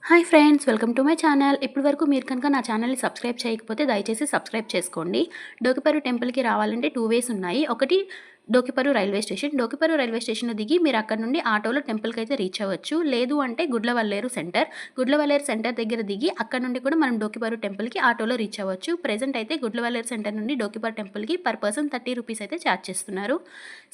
Hi friends, welcome to my channel. ఇప్పటి వరకు మీరు కనుక నా ఛానల్ని సబ్స్క్రైబ్ చేయకపోతే దయచేసి సబ్స్క్రైబ్ చేసుకోండి. డోకిపర్రు టెంపుల్కి రావాలంటే 2 వేస్ ఉన్నాయి. ఒకటి Dokiparru railway station. Dokiparru railway స్టేషన్లో దిగి మీరు అక్కడ నుండి ఆటోలో టెంపుల్కి అయితే రీచ్ అవ్వచ్చు. లేదు అంటే గుడ్లవల్లేరు సెంటర్ దగ్గర దిగి అక్కడ నుండి కూడా మనం డోకిపర్రు టెంపుల్కి ఆటోలో రీచ్ అవ్వచ్చు. ప్రెజెంట్ అయితే గుడ్లవల్లేరు సెంటర్ నుండి డోకిపర్రు టెంపుల్కి పర్ పర్సన్ 30 రూపీస్ అయితే ఛార్జ్ చేస్తున్నారు.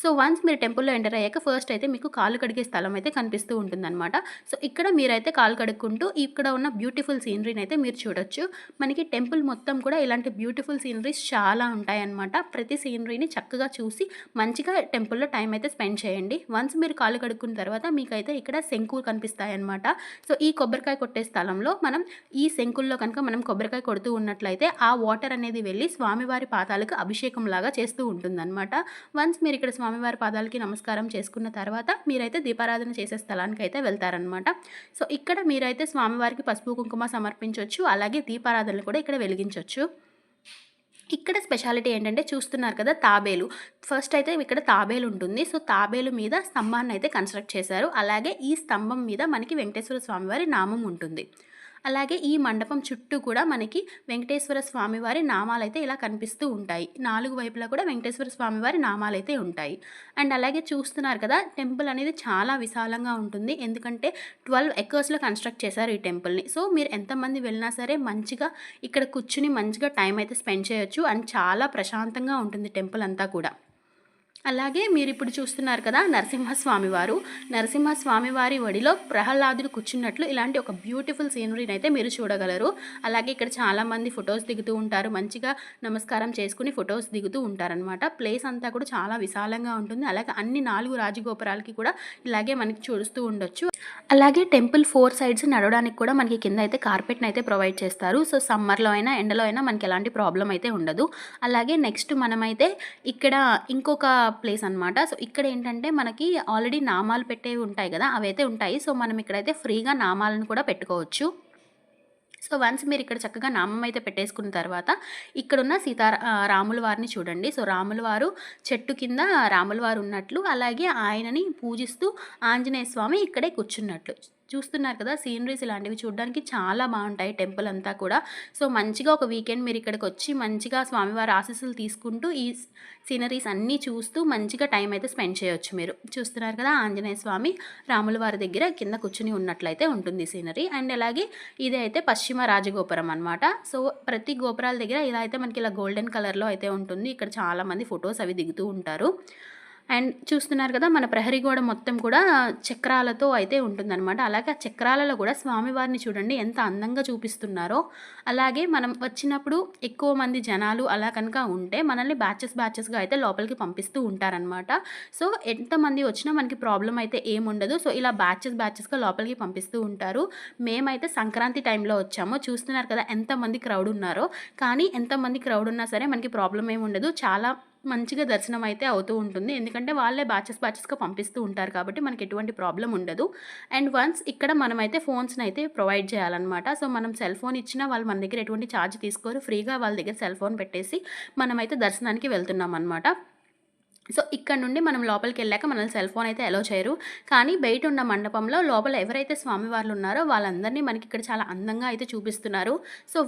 సో వన్స్ మీరు టెంపుల్లో ఎంటర్ అయ్యాక ఫస్ట్ అయితే మీకు కాళ్ళు కడిగే స్థలం అయితే కనిపిస్తూ ఉంటుందన్నమాట. సో ఇక్కడ మీరైతే కాళ్ళు కడుక్కుంటూ ఇక్కడ ఉన్న బ్యూటిఫుల్ సీనరీని అయితే మీరు చూడొచ్చు. మనకి టెంపుల్ మొత్తం కూడా ఇలాంటి బ్యూటిఫుల్ సీనరీస్ చాలా ఉంటాయన్నమాట. ప్రతి సీనరీని చక్కగా చూసి మంచిగా టెంపుల్లో టైం అయితే స్పెండ్ చేయండి. వన్స్ మీరు కాళ్ళు కడుక్కున్న తర్వాత మీకైతే ఇక్కడ శంకులు కనిపిస్తాయన్నమాట. సో ఈ కొబ్బరికాయ కొట్టే స్థలంలో మనం ఈ శంకుల్లో కనుక మనం కొబ్బరికాయ కొడుతూ ఉన్నట్లయితే ఆ వాటర్ అనేది వెళ్ళి స్వామివారి పాదాలకు అభిషేకం లాగా చేస్తూ ఉంటుందన్నమాట. వన్స్ మీరు ఇక్కడ స్వామివారి పాదాలకి నమస్కారం చేసుకున్న తర్వాత మీరైతే దీపారాధన చేసే స్థలానికి అయితే వెళ్తారనమాట. సో ఇక్కడ మీరైతే స్వామివారికి పసుపు కుంకుమ సమర్పించవచ్చు, అలాగే దీపారాధనలు కూడా ఇక్కడ వెలిగించవచ్చు. ఇక్కడ స్పెషాలిటీ ఏంటంటే చూస్తున్నారు కదా తాబేలు. ఫస్ట్ అయితే ఇక్కడ తాబేలు ఉంటుంది. సో తాబేలు మీద స్తంభాన్ని అయితే కన్స్ట్రక్ట్ చేశారు. అలాగే ఈ స్తంభం మీద మనకి వెంకటేశ్వర స్వామివారి నామం ఉంటుంది. అలాగే ఈ మండపం చుట్టూ కూడా మనకి వెంకటేశ్వర స్వామివారి నామాలైతే ఇలా కనిపిస్తూ ఉంటాయి. 4 వైపులా కూడా వెంకటేశ్వర స్వామివారి నామాలైతే ఉంటాయి. అండ్ అలాగే చూస్తున్నారు కదా టెంపుల్ అనేది చాలా విశాలంగా ఉంటుంది. ఎందుకంటే 12 ఎకర్స్లో కన్స్ట్రక్ట్ చేశారు ఈ టెంపుల్ని. సో మీరు ఎంతమంది వెళ్ళినా సరే మంచిగా ఇక్కడ కూర్చుని మంచిగా టైం అయితే స్పెండ్ చేయొచ్చు. అండ్ చాలా ప్రశాంతంగా ఉంటుంది టెంపుల్ అంతా కూడా. అలాగే మీరు ఇప్పుడు చూస్తున్నారు కదా నరసింహస్వామివారి ఒడిలో ప్రహ్లాదుడు కూర్చున్నట్లు ఇలాంటి ఒక బ్యూటిఫుల్ సీనరీని అయితే మీరు చూడగలరు. అలాగే ఇక్కడ చాలామంది ఫొటోస్ దిగుతూ ఉంటారు. మంచిగా నమస్కారం చేసుకుని ఫొటోస్ దిగుతూ ఉంటారనమాట. ప్లేస్ అంతా కూడా చాలా విశాలంగా ఉంటుంది. అలాగే అన్ని 4 రాజగోపురాలకి కూడా ఇలాగే మనకి చూస్తూ ఉండొచ్చు. అలాగే టెంపుల్ 4 సైడ్స్ నడవడానికి కూడా మనకి కింద అయితే కార్పెట్ని అయితే ప్రొవైడ్ చేస్తారు. సో సమ్మర్లో అయినా ఎండలో అయినా మనకి ఎలాంటి ప్రాబ్లం అయితే ఉండదు. అలాగే నెక్స్ట్ మనమైతే ఇక్కడ ఇంకొక ప్లేస్ అనమాట. సో ఇక్కడ ఏంటంటే మనకి ఆల్రెడీ నామాలు పెట్టేవి ఉంటాయి కదా, అవైతే ఉంటాయి. సో మనం ఇక్కడైతే ఫ్రీగా నామాలను కూడా పెట్టుకోవచ్చు. సో వన్స్ మీరు ఇక్కడ చక్కగా నామం అయితే పెట్టేసుకున్న తర్వాత ఇక్కడున్న రాముల వారిని చూడండి. సో రాముల వారు చెట్టు కింద రాముల వారు ఉన్నట్లు, అలాగే ఆయనని పూజిస్తూ ఆంజనేయ స్వామి ఇక్కడే కూర్చున్నట్లు చూస్తున్నారు కదా. సీనరీస్ ఇలాంటివి చూడడానికి చాలా బాగుంటాయి టెంపుల్ అంతా కూడా. సో మంచిగా ఒక వీకెండ్ మీరు ఇక్కడికి వచ్చి మంచిగా స్వామివారి ఆశీస్సులు తీసుకుంటూ ఈ సీనరీస్ అన్నీ చూస్తూ మంచిగా టైం అయితే స్పెండ్ చేయొచ్చు. మీరు చూస్తున్నారు కదా ఆంజనేయ స్వామి రాముల వారి దగ్గర కింద కూర్చుని ఉన్నట్లయితే ఉంటుంది సీనరీ. అండ్ అలాగే ఇదే అయితే పశ్చిమ రాజగోపురం అనమాట. సో ప్రతి గోపురాల దగ్గర ఇలా అయితే మనకి ఇలా గోల్డెన్ కలర్లో అయితే ఉంటుంది. ఇక్కడ చాలామంది ఫొటోస్ అవి దిగుతూ ఉంటారు. అండ్ చూస్తున్నారు కదా మన ప్రహరీ గోడ మొత్తం కూడా చక్రాలతో అయితే ఉంటుందన్నమాట. అలాగే ఆ చక్రాలలో కూడా స్వామివారిని చూడండి ఎంత అందంగా చూపిస్తున్నారో. అలాగే మనం వచ్చినప్పుడు ఎక్కువ మంది జనాలు అలా కనుక ఉంటే మనల్ని బ్యాచెస్గా అయితే లోపలికి పంపిస్తూ ఉంటారనమాట. సో ఎంతమంది వచ్చినా మనకి ప్రాబ్లం అయితే ఏముండదు. సో ఇలా బ్యాచెస్గా లోపలికి పంపిస్తూ ఉంటారు. మేమైతే సంక్రాంతి టైంలో వచ్చాము. చూస్తున్నారు కదా ఎంతమంది క్రౌడ్ ఉన్నారో. కానీ ఎంతమంది క్రౌడ్ ఉన్నా సరే మనకి ప్రాబ్లం ఏమి ఉండదు. చాలా మంచిగా దర్శనం అయితే అవుతూ ఉంటుంది. ఎందుకంటే వాళ్ళే బ్యాచెస్గా పంపిస్తూ ఉంటారు కాబట్టి మనకి ఎటువంటి ప్రాబ్లం ఉండదు. అండ్ వన్స్ ఇక్కడ మనమైతే ఫోన్స్ని అయితే ప్రొవైడ్ చేయాలన్నమాట. సో మనం సెల్ ఫోన్ ఇచ్చినా వాళ్ళు మన దగ్గర ఎటువంటి ఛార్జ్ తీసుకోరు. ఫ్రీగా వాళ్ళ దగ్గర సెల్ ఫోన్ పెట్టేసి మనమైతే దర్శనానికి వెళ్తున్నాం అనమాట. సో ఇక్కడ నుండి మనం లోపలికి వెళ్ళాక మనల్ని సెల్ ఫోన్ అయితే అలో చేయరు. కానీ బయట ఉన్న మండపంలో లోపల ఎవరైతే స్వామివార్లు ఉన్నారో వాళ్ళందరినీ మనకి ఇక్కడ చాలా అందంగా అయితే చూపిస్తున్నారు. సో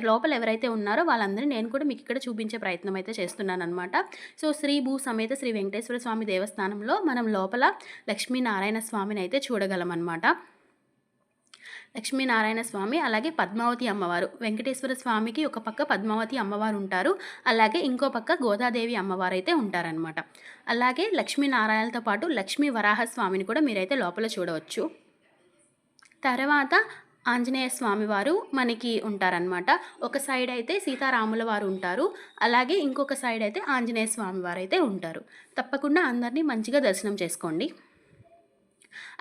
లోపల ఎవరైతే ఉన్నారో వాళ్ళందరినీ నేను కూడా మీకు ఇక్కడ చూపించే ప్రయత్నం అయితే చేస్తున్నాను అనమాట. సో శ్రీ భూ సమేత శ్రీ వెంకటేశ్వర స్వామి దేవస్థానంలో మనం లోపల లక్ష్మీనారాయణ స్వామిని అయితే చూడగలం అనమాట. లక్ష్మీనారాయణ స్వామి, అలాగే పద్మావతి అమ్మవారు. వెంకటేశ్వర స్వామికి ఒక పక్క పద్మావతి అమ్మవారు ఉంటారు. అలాగే ఇంకో పక్క గోదాదేవి అమ్మవారు అయితే ఉంటారనమాట. అలాగే లక్ష్మీనారాయణతో పాటు లక్ష్మీ వరాహ స్వామిని కూడా మీరైతే లోపల చూడవచ్చు. తర్వాత ఆంజనేయ స్వామి వారు మనకి ఉంటారనమాట. ఒక సైడ్ అయితే సీతారాముల వారు ఉంటారు. అలాగే ఇంకొక సైడ్ అయితే ఆంజనేయ స్వామి వారు అయితే ఉంటారు. తప్పకుండా అందరినీ మంచిగా దర్శనం చేసుకోండి.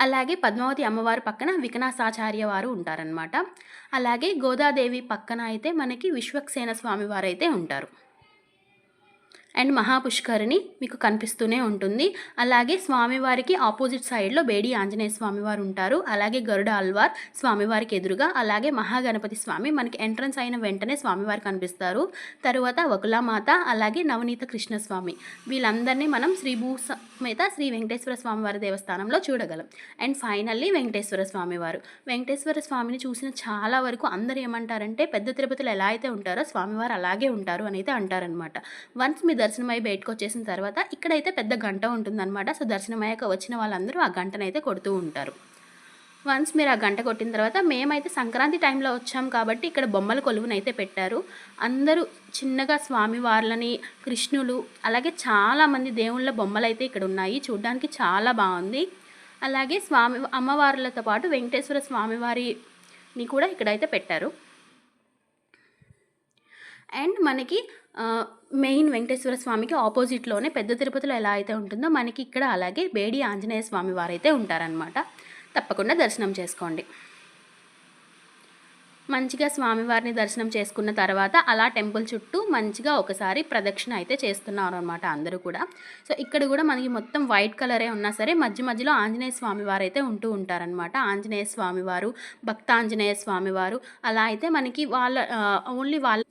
అలాగే పద్మావతి అమ్మవారి పక్కన వికనాసాచార్య వారు ఉంటారనమాట. అలాగే గోదాదేవి పక్కన అయితే మనకి విశ్వక్సేన స్వామి వారు అయితే ఉంటారు. అండ్ మహాపుష్కరిణి మీకు కనిపిస్తూనే ఉంటుంది. అలాగే స్వామివారికి ఆపోజిట్ సైడ్లో బేడి ఆంజనేయ స్వామివారు ఉంటారు. అలాగే గరుడ అల్వార్ స్వామివారికి ఎదురుగా, అలాగే మహాగణపతి స్వామి మనకి ఎంట్రన్స్ అయిన వెంటనే స్వామివారు కనిపిస్తారు. తరువాత వకులామాత, అలాగే నవనీత కృష్ణస్వామి, వీళ్ళందరినీ మనం శ్రీ భూసమేత శ్రీ వెంకటేశ్వర స్వామివారి దేవస్థానంలో చూడగలం. అండ్ ఫైనల్లీ వెంకటేశ్వర స్వామివారు. వెంకటేశ్వర స్వామిని చూసిన చాలా వరకు అందరూ ఏమంటారంటే పెద్ద తిరుపతిలో ఎలా అయితే ఉంటారో స్వామివారు అలాగే ఉంటారు అని అయితే అంటారనమాట. వన్స్ మీ దర్శనమై బయటకు వచ్చేసిన తర్వాత ఇక్కడైతే పెద్ద గంట ఉంటుందన్నమాట. సో దర్శనమయ్యాక వచ్చిన వాళ్ళందరూ ఆ గంటనైతే కొడుతూ ఉంటారు. వన్స్ మీరు ఆ గంట కొట్టిన తర్వాత మేమైతే సంక్రాంతి టైంలో వచ్చాం కాబట్టి ఇక్కడ బొమ్మల కొలువునైతే పెట్టారు. అందరూ చిన్నగా స్వామివార్లని, కృష్ణులు, అలాగే చాలామంది దేవుళ్ళ బొమ్మలు అయితే ఇక్కడ ఉన్నాయి. చూడ్డానికి చాలా బాగుంది. అలాగే అమ్మవార్లతో పాటు వెంకటేశ్వర స్వామివారిని కూడా ఇక్కడైతే పెట్టారు. అండ్ మనకి మెయిన్ వెంకటేశ్వర స్వామికి ఆపోజిట్లోనే పెద్ద తిరుపతిలో ఎలా అయితే ఉంటుందో మనకి ఇక్కడ అలాగే బేడి ఆంజనేయ స్వామి వారైతే ఉంటారనమాట. తప్పకుండా దర్శనం చేసుకోండి. మంచిగా స్వామివారిని దర్శనం చేసుకున్న తర్వాత అలా టెంపుల్ చుట్టూ మంచిగా ఒకసారి ప్రదక్షిణ అయితే చేస్తున్నారు అనమాట అందరూ కూడా. సో ఇక్కడ కూడా మనకి మొత్తం వైట్ కలరే ఉన్నా సరే మధ్య మధ్యలో ఆంజనేయ స్వామివారు అయితే ఉంటూ ఉంటారనమాట. ఆంజనేయ స్వామివారు, భక్తాంజనేయ స్వామివారు అలా అయితే మనకి ఓన్లీ వాళ్ళ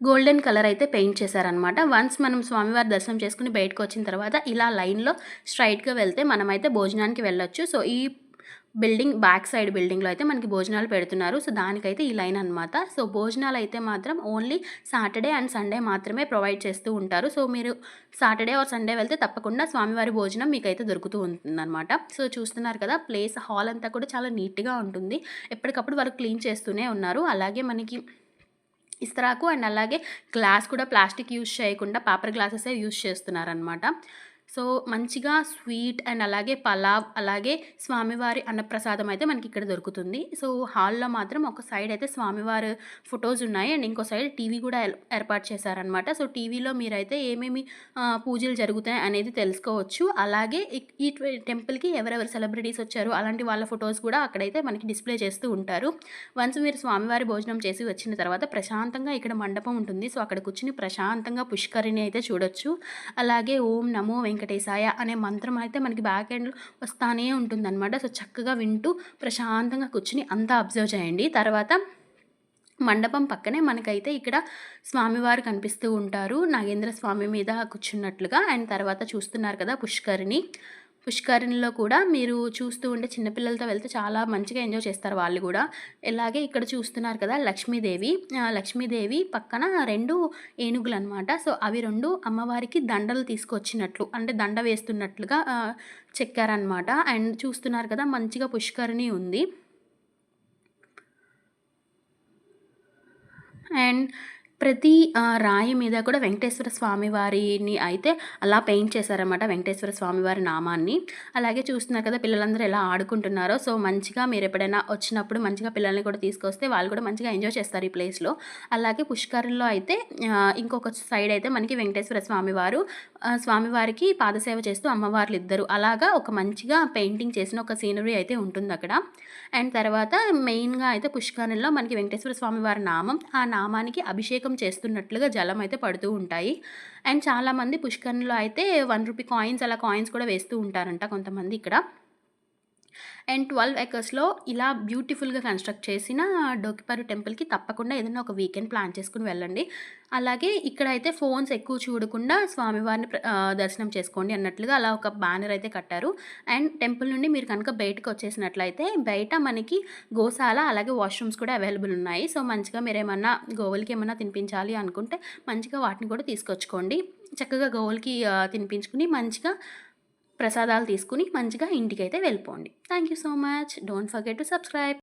గోల్డెన్ కలర్ అయితే పెయింట్ చేశారనమాట. వన్స్ మనం స్వామివారి దర్శనం చేసుకుని బయటకు వచ్చిన తర్వాత ఇలా లైన్లో స్ట్రైట్గా వెళ్తే మనమైతే భోజనానికి వెళ్ళొచ్చు. సో ఈ బ్యాక్ సైడ్ బిల్డింగ్లో అయితే మనకి భోజనాలు పెడుతున్నారు. సో దానికైతే ఈ లైన్ అనమాట. సో భోజనాలు అయితే మాత్రం ఓన్లీ సాటర్డే అండ్ సండే మాత్రమే ప్రొవైడ్ చేస్తూ ఉంటారు. సో మీరు సాటర్డే ఆర్ సండే వెళ్తే తప్పకుండా స్వామివారి భోజనం మీకైతే దొరుకుతూ ఉంటుందన్నమాట. సో చూస్తున్నారు కదా, హాల్ అంతా కూడా చాలా నీట్గా ఉంటుంది. ఎప్పటికప్పుడు వారు క్లీన్ చేస్తూనే ఉన్నారు. అలాగే మనకి ఇస్తరాకు అండ్ అలాగే గ్లాస్ కూడా ప్లాస్టిక్ యూజ్ చేయకుండా పేపర్ గ్లాసెసే యూజ్ చేస్తున్నారనమాట. సో మంచిగా స్వీట్ అండ్ అలాగే పలావ్, అలాగే స్వామివారి అన్నప్రసాదం అయితే మనకి ఇక్కడ దొరుకుతుంది. సో హాల్లో మాత్రం ఒక సైడ్ అయితే స్వామివారి ఫొటోస్ ఉన్నాయి అండ్ ఇంకో సైడ్ టీవీ కూడా ఏర్పాటు చేశారనమాట. సో టీవీలో మీరైతే ఏమేమి పూజలు జరుగుతాయి అనేది తెలుసుకోవచ్చు. అలాగే ఈ టెంపుల్కి ఎవరెవరు సెలబ్రిటీస్ వచ్చారు అలాంటి వాళ్ళ ఫొటోస్ కూడా అక్కడైతే మనకి డిస్ప్లే చేస్తూ ఉంటారు. వన్స్ మీరు స్వామివారి భోజనం చేసి వచ్చిన తర్వాత ప్రశాంతంగా ఇక్కడ మండపం ఉంటుంది. సో అక్కడ కూర్చుని ప్రశాంతంగా పుష్కరిణి అయితే చూడొచ్చు. అలాగే ఓం నమో వెంకటేశాయ అనే మంత్రం అయితే మనకి బ్యాక్ ఎండ్లో వస్తానే ఉంటుందన్నమాట. సో చక్కగా వింటూ ప్రశాంతంగా కూర్చుని అంతా అబ్జర్వ్ చేయండి. తర్వాత మండపం పక్కనే మనకైతే ఇక్కడ స్వామివారు కనిపిస్తూ ఉంటారు నాగేంద్ర స్వామి మీద కూర్చున్నట్లుగా. అండ్ తర్వాత చూస్తున్నారు కదా పుష్కరిణిలో కూడా మీరు చూస్తూ ఉంటే చిన్నపిల్లలతో వెళ్తే చాలా మంచిగా ఎంజాయ్ చేస్తారు వాళ్ళు కూడా. ఇలాగే ఇక్కడ చూస్తున్నారు కదా లక్ష్మీదేవి పక్కన 2 ఏనుగులు అనమాట. సో అవి 2 అమ్మవారికి దండలు తీసుకొచ్చినట్లు, అంటే దండ వేస్తున్నట్లుగా చెక్కారనమాట. అండ్ చూస్తున్నారు కదా మంచిగా పుష్కరిణి ఉంది. అండ్ ప్రతి రాయి మీద కూడా వెంకటేశ్వర స్వామి వారిని అయితే అలా పెయింట్ చేశారన్నమాట, వెంకటేశ్వర స్వామి వారి నామాన్ని. అలాగే చూస్తున్నారు కదా పిల్లలందరూ ఎలా ఆడుకుంటున్నారో. సో మంచిగా మీరు ఎప్పుడైనా వచ్చినప్పుడు మంచిగా పిల్లల్ని కూడా తీసుకొస్తే వాళ్ళు కూడా మంచిగా ఎంజాయ్ చేస్తారు ఈ ప్లేస్లో. అలాగే పుష్కరంలో అయితే ఇంకొక సైడ్ అయితే మనకి వెంకటేశ్వర స్వామివారికి పాదసేవ చేస్తూ అమ్మవార్లు ఇద్దరు అలాగా ఒక మంచిగా పెయింటింగ్ చేసిన ఒక సీనరీ అయితే ఉంటుంది అక్కడ. అండ్ తర్వాత మెయిన్గా అయితే పుష్కరంలో మనకి వెంకటేశ్వర స్వామి వారి నామం, ఆ నామానికి అభిషేకం చేస్తున్నట్లుగా జలం అయితే పడుతూ ఉంటాయి. అండ్ చాలామంది పుష్కరంలో అయితే 1 రూపీ కాయిన్స్ అలా కాయిన్స్ కూడా వేస్తూ ఉంటారంట కొంతమంది ఇక్కడ. అండ్ 12 ఎకర్స్లో ఇలా బ్యూటిఫుల్గా కన్స్ట్రక్ట్ చేసిన డోకిపర్రు టెంపుల్కి తప్పకుండా ఏదైనా ఒక వీకెండ్ ప్లాన్ చేసుకుని వెళ్ళండి. అలాగే ఇక్కడైతే ఫోన్స్ ఎక్కువ చూడకుండా స్వామివారిని దర్శనం చేసుకోండి అన్నట్లుగా అలా ఒక బ్యానర్ అయితే కట్టారు. అండ్ టెంపుల్ నుండి మీరు కనుక బయటకు వచ్చేసినట్లయితే బయట మనకి గోశాల అలాగే వాష్రూమ్స్ కూడా అవైలబుల్ ఉన్నాయి. సో మంచిగా మీరు ఏమన్నా గోవులకి ఏమన్నా తినిపించాలి అనుకుంటే మంచిగా వాటిని కూడా తీసుకొచ్చుకోండి. చక్కగా గోవులకి తినిపించుకుని మంచిగా ప్రసాదాలు తీసుకుని మంచిగా ఇంటికైతే వెళ్ళిపోండి. Thank you so much. Don't forget to subscribe.